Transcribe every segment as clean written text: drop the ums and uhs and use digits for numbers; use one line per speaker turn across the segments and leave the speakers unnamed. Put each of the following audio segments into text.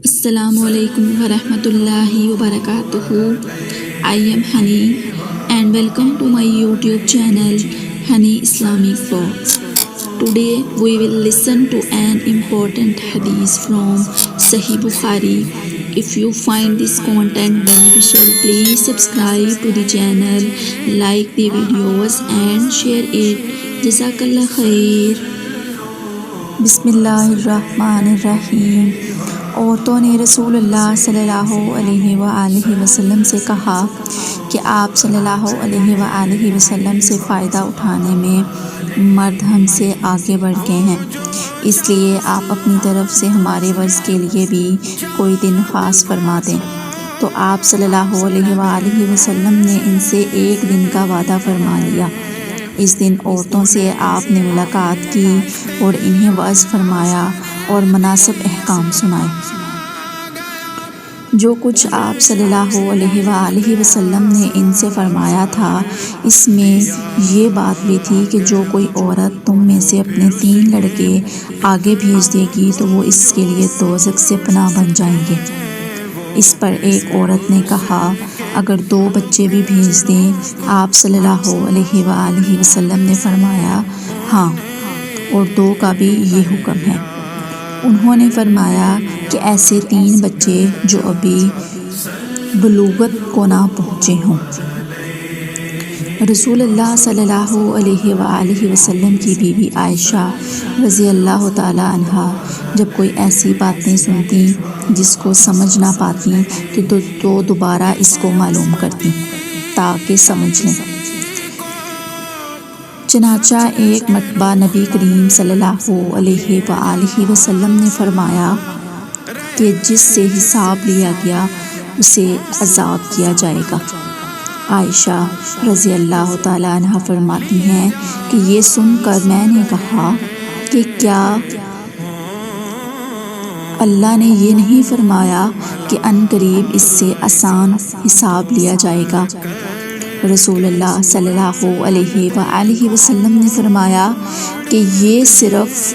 السلام علیکم ورحمۃ اللہ وبرکاتہ. I am Hani and welcome to my YouTube channel Hani Islamic Vlogs. Today we will listen to an important hadith from Sahih Bukhari. If you find this content beneficial, please subscribe to the channel, like the videos and share it. Jazakallah khair.
بسم اللہ الرحمن الرحیم. عورتوں نے رسول اللہ صلی اللہ علیہ وآلہ وسلم سے کہا کہ آپ صلی اللہ علیہ وآلہ وسلم سے فائدہ اٹھانے میں مرد ہم سے آگے بڑھ گئے ہیں، اس لیے آپ اپنی طرف سے ہمارے ورث کے لیے بھی کوئی دن خاص فرما دیں. تو آپ صلی اللہ علیہ وآلہ وسلم نے ان سے ایک دن کا وعدہ فرما لیا. اس دن عورتوں سے آپ نے ملاقات کی اور انہیں وعظ فرمایا اور مناسب احکام سنائے. جو کچھ آپ صلی اللہ علیہ وآلہ وسلم نے ان سے فرمایا تھا، اس میں یہ بات بھی تھی کہ جو کوئی عورت تم میں سے اپنے 3 لڑکے آگے بھیج دے گی تو وہ اس کے لیے دوزخ سے پناہ بن جائیں گے. اس پر ایک عورت نے کہا، اگر 2 بچے بھی بھیج دیں؟ آپ صلی اللہ علیہ وآلہ وسلم نے فرمایا، ہاں، اور 2 کا بھی یہ حکم ہے. انہوں نے فرمایا کہ ایسے 3 بچے جو ابھی بلوغت کو نہ پہنچے ہوں. رسول اللہ صلی اللہ علیہ وآلہ وسلم کی بیوی عائشہ رضی اللہ تعالی عنہا جب کوئی ایسی باتیں سنتی جس کو سمجھ نہ پاتی تو دوبارہ اس کو معلوم کرتی تاکہ سمجھ لیں. چنانچہ ایک مرتبہ نبی کریم صلی اللہ علیہ وآلہ وسلم نے فرمایا کہ جس سے حساب لیا گیا اسے عذاب کیا جائے گا. عائشہ رضی اللہ تعالی عنہ فرماتی ہیں کہ یہ سن کر میں نے کہا کہ کیا اللہ نے یہ نہیں فرمایا کہ عنقریب اس سے آسان حساب لیا جائے گا؟ رسول اللہ صلی اللہ علیہ وآلہ وسلم نے فرمایا کہ یہ صرف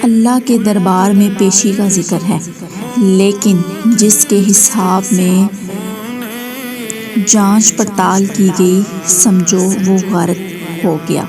اللہ کے دربار میں پیشی کا ذکر ہے، لیکن جس کے حساب میں جانچ پڑتال کی گئی سمجھو وہ غارت ہو گیا.